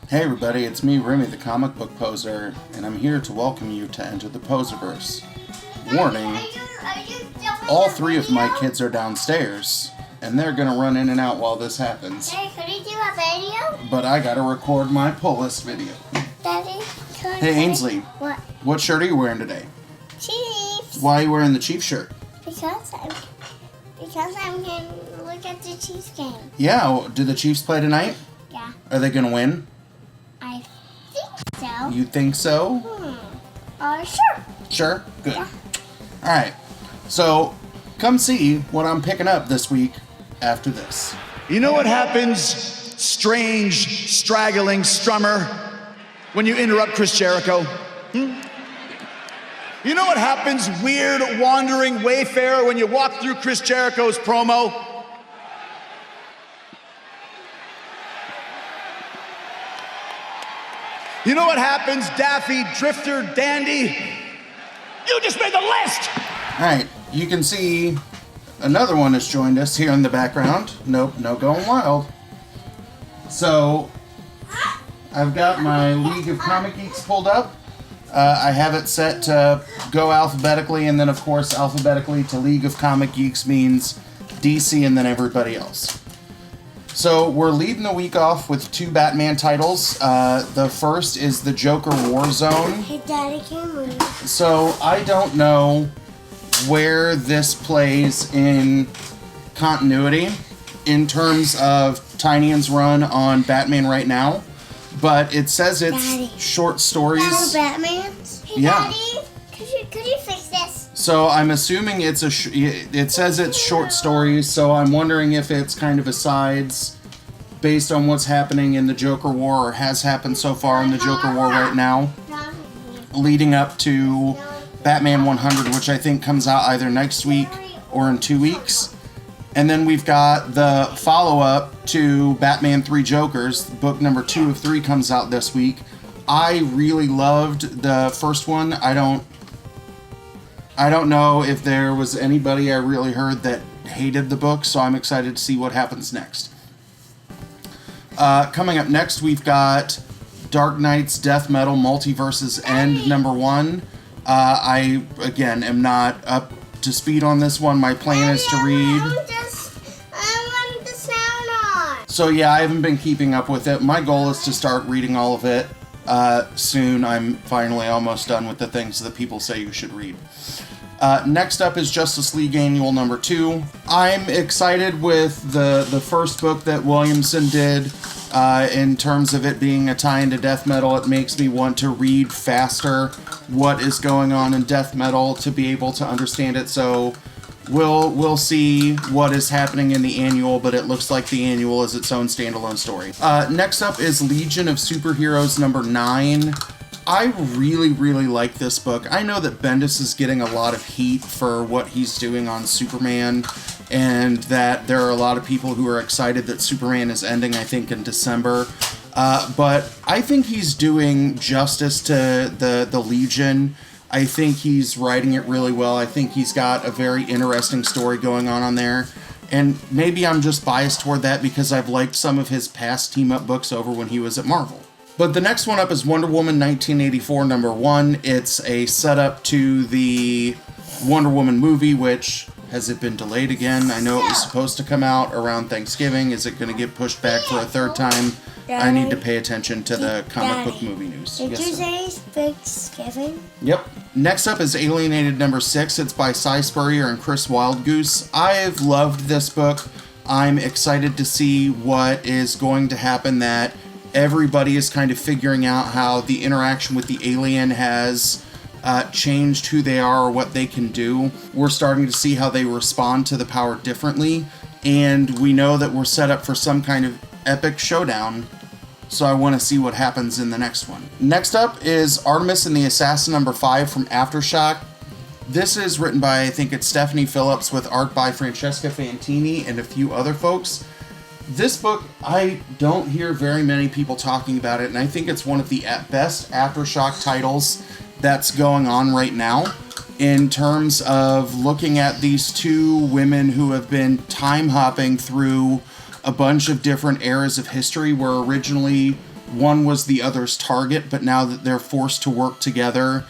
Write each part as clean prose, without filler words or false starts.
Hey everybody, it's me, Remy, the comic book poser, and I'm here to welcome you to Enter the Poserverse. Warning, all three of my kids are downstairs, and they're gonna run in and out while this happens. Daddy, could you do a video? But I gotta record my pull list video. Daddy, Hey Ainsley, what? what shirt are you wearing today? Chiefs. Why are you wearing the Chiefs shirt? Because I'm gonna look at the Chiefs game. Yeah, do the Chiefs play tonight? Yeah, Are they gonna win? I think so. You think so? Sure. Sure? Good. Yeah. Alright, so come see what I'm picking up this week after this. You know what happens, strange, straggling strummer, when you interrupt Chris Jericho? You know what happens, weird, wandering wayfarer, when you walk through Chris Jericho's promo? You know what happens, daffy, drifter, dandy? You just made the list! Alright, you can see another one has joined us here in the background. Nope, no going wild. So, I've got my League of Comic Geeks pulled up. I have it set to go alphabetically, and then of course alphabetically to League of Comic Geeks means DC and then everybody else. So we're leading the week off with two Batman titles. The first is the Joker Warzone. Hey, Daddy, can we? So I don't know where this plays in continuity in terms of Tynian's run on Batman right now, but it says it's Daddy. short stories. Batman's? Hey, Yeah. Daddy, could you fix this? So I'm assuming it's it says it's short stories, so I'm wondering if it's kind of asides based on what's happening in the Joker War or has happened so far in the Joker War right now, leading up to Batman 100, which I think comes out either next week or in 2 weeks. And then we've got the follow-up to Batman 3 Jokers. Book number 2 of 3 comes out this week. I really loved the first one. I don't know if there was anybody I really heard that hated the book, so I'm excited to see what happens next. Coming up next, we've got Dark Knight's Death Metal Multiverses End number 1. I, again, am not up to speed on this one. My plan is to read. I want the sound on. So yeah, I haven't been keeping up with it. My goal is to start reading all of it soon. I'm finally almost done with the things that people say you should read. Next up is Justice League Annual number 2. I'm excited with the first book that Williamson did in terms of it being a tie into death metal. It makes me want to read faster what is going on in death metal to be able to understand it. So we'll see what is happening in the annual, but it looks like the annual is its own standalone story. Next up is Legion of Superheroes number 9. I really, really like this book. I know that Bendis is getting a lot of heat for what he's doing on Superman, and that there are a lot of people who are excited that Superman is ending, I think, in December. But I think he's doing justice to the Legion. I think he's writing it really well. I think he's got a very interesting story going on there. And maybe I'm just biased toward that because I've liked some of his past team-up books over when he was at Marvel. But the next one up is Wonder Woman 1984 number 1. It's a setup to the Wonder Woman movie, which, has it been delayed again? I know it was supposed to come out around Thanksgiving. Is it going to get pushed back for a third time? I need to pay attention to the comic book movie news. Did you say Thanksgiving? Yep. Next up is Alienated number 6. It's by Cy Spurrier and Chris Wildgoose. I've loved this book. I'm excited to see what is going to happen, that everybody is kind of figuring out how the interaction with the alien has changed who they are or what they can do. We're starting to see how they respond to the power differently, and we know that we're set up for some kind of epic showdown, so I want to see what happens in the next one. Next up is Artemis and the Assassin number 5 from Aftershock. This is written by, I think it's Stephanie Phillips, with art by Francesca Fantini and a few other folks. This book, I don't hear very many people talking about it, and I think it's one of the best Aftershock titles that's going on right now in terms of looking at these two women who have been time hopping through a bunch of different eras of history, where originally one was the other's target, but now that they're forced to work together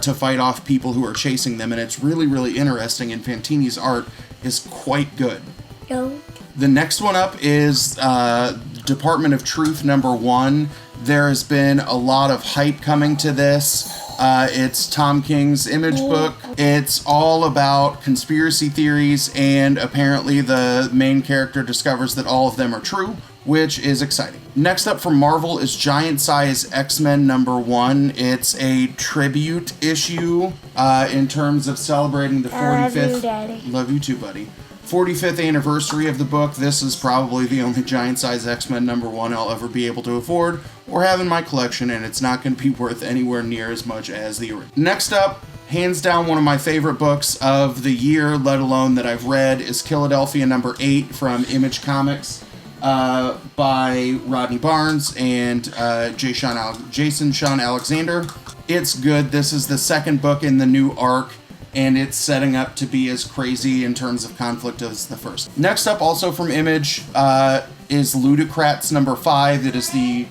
to fight off people who are chasing them, and it's really, really interesting, and Fantini's art is quite good. The next one up is Department of Truth #1. There has been a lot of hype coming to this. It's Tom King's Image book. It's all about conspiracy theories, and apparently the main character discovers that all of them are true, which is exciting. Next up from Marvel is Giant Size X-Men #1. It's a tribute issue in terms of celebrating the 45th. Love you, Daddy. Love you too, buddy. 45th anniversary of the book. This is probably the only Giant Size X-Men #1 I'll ever be able to afford or have in my collection, and it's not going to be worth anywhere near as much as the original. Next up, hands down one of my favorite books of the year, let alone that I've read, is Philadelphia #8 from Image Comics by Rodney Barnes and Jason Sean Alexander. It's good. This is the second book in the new arc, and it's setting up to be as crazy in terms of conflict as the first. Next up, also from Image, is Ludicrats #5. It is the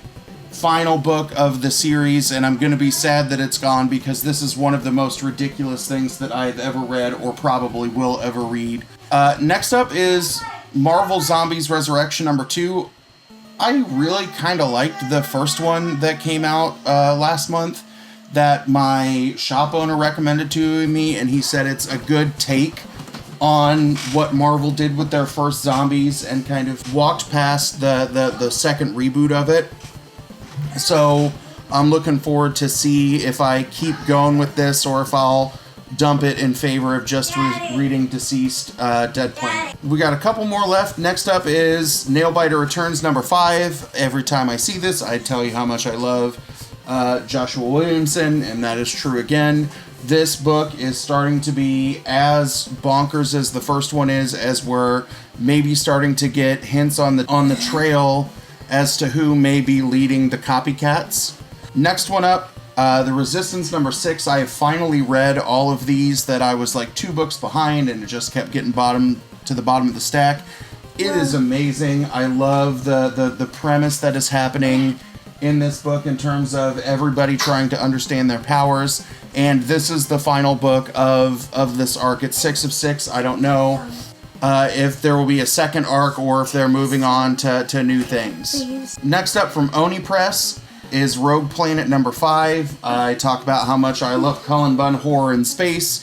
final book of the series, and I'm going to be sad that it's gone because this is one of the most ridiculous things that I've ever read or probably will ever read. Next up is Marvel Zombies Resurrection #2. I really kind of liked the first one that came out last month, that my shop owner recommended to me, and he said it's a good take on what Marvel did with their first zombies and kind of walked past the second reboot of it. So I'm looking forward to see if I keep going with this or if I'll dump it in favor of just reading Deceased Dead Planet. We got a couple more left. Next up is Nailbiter Returns #5. Every time I see this, I tell you how much I love Joshua Williamson, and that is true again. This book is starting to be as bonkers as the first one is, as we're maybe starting to get hints on the trail as to who may be leading the copycats. Next one up, The Resistance #6. I have finally read all of these that I was like 2 books behind, and it just kept getting to the bottom of the stack. It is amazing. I love the premise that is happening in this book in terms of everybody trying to understand their powers, and this is the final book of this arc. It's 6 of 6. I don't know if there will be a second arc or if they're moving on to new things. Next up from Oni Press is Rogue Planet #5. I talk about how much I love Cullen Bunn horror in space.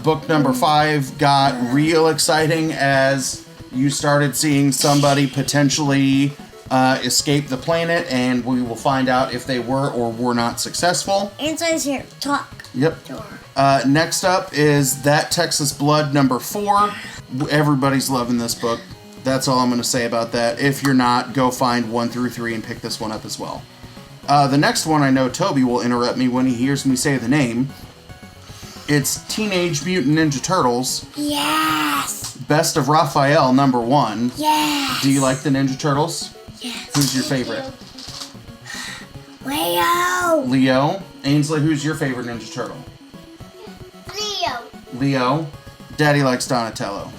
Book #5 got real exciting as you started seeing somebody potentially escape the planet, and we will find out if they were or were not successful. Inside here. Talk. Yep. Next up is That Texas Blood #4. Everybody's loving this book. That's all I'm going to say about that. If you're not, go find 1 through 3 and pick this one up as well. The next one, I know Toby will interrupt me when he hears me say the name. It's Teenage Mutant Ninja Turtles. Yes. Best of Raphael #1. Yes. Do you like the Ninja Turtles? Yes. Who's your favorite? Leo. Leo. Ainsley, who's your favorite Ninja Turtle? Leo. Daddy likes Donatello.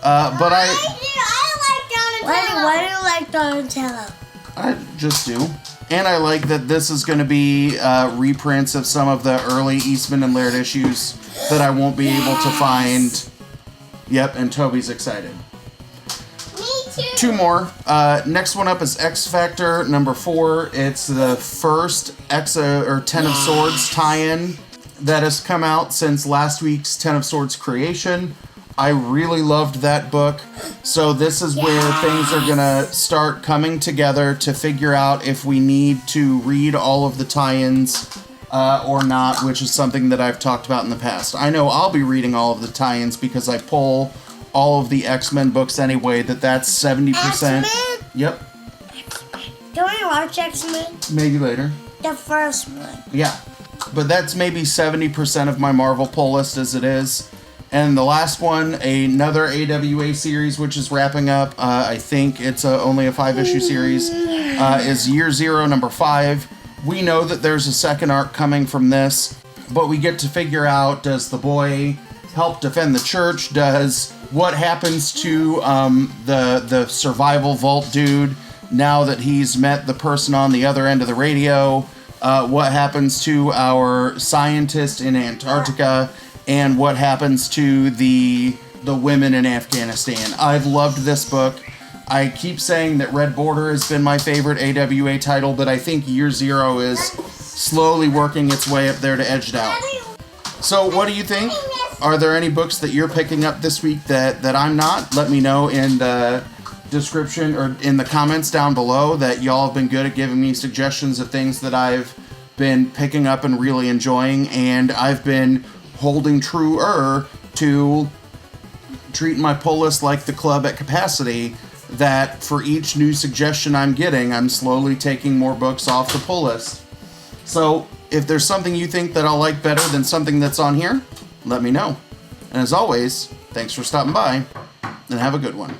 But I like Donatello. Why do you like Donatello? I just do. And I like that this is going to be reprints of some of the early Eastman and Laird issues that I won't be able to find. Yep, and Toby's excited. Me too. 2 more. Next one up is X Factor #4. It's the first Ten of Swords tie-in that has come out since last week's Ten of Swords creation. I really loved that book. So this is where things are going to start coming together to figure out if we need to read all of the tie-ins or not, which is something that I've talked about in the past. I know I'll be reading all of the tie-ins because I pull all of the X-Men books anyway, that's 70%. X-Men? Yep. Don't we watch X-Men? Maybe later. The first one. Yeah. But that's maybe 70% of my Marvel pull list as it is. And the last one, another AWA series, which is wrapping up. I think it's only a 5-issue series, is Year Zero #5. We know that there's a second arc coming from this, but we get to figure out, does the boy help defend the church? What happens to the survival vault dude? now that he's met the person on the other end of the radio, what happens to our scientist in Antarctica, and what happens to the women in Afghanistan. I've loved this book. I keep saying that Red Border has been my favorite AWA title, but I think Year Zero is slowly working its way up there to edge it out. So what do you think? Are there any books that you're picking up this week that I'm not? Let me know in the description or in the comments down below that y'all have been good at giving me suggestions of things that I've been picking up and really enjoying, and I've been holding truer to treating my pull list like the club at capacity, that for each new suggestion I'm getting, I'm slowly taking more books off the pull list. So if there's something you think that I'll like better than something that's on here, let me know. And as always, thanks for stopping by, and have a good one.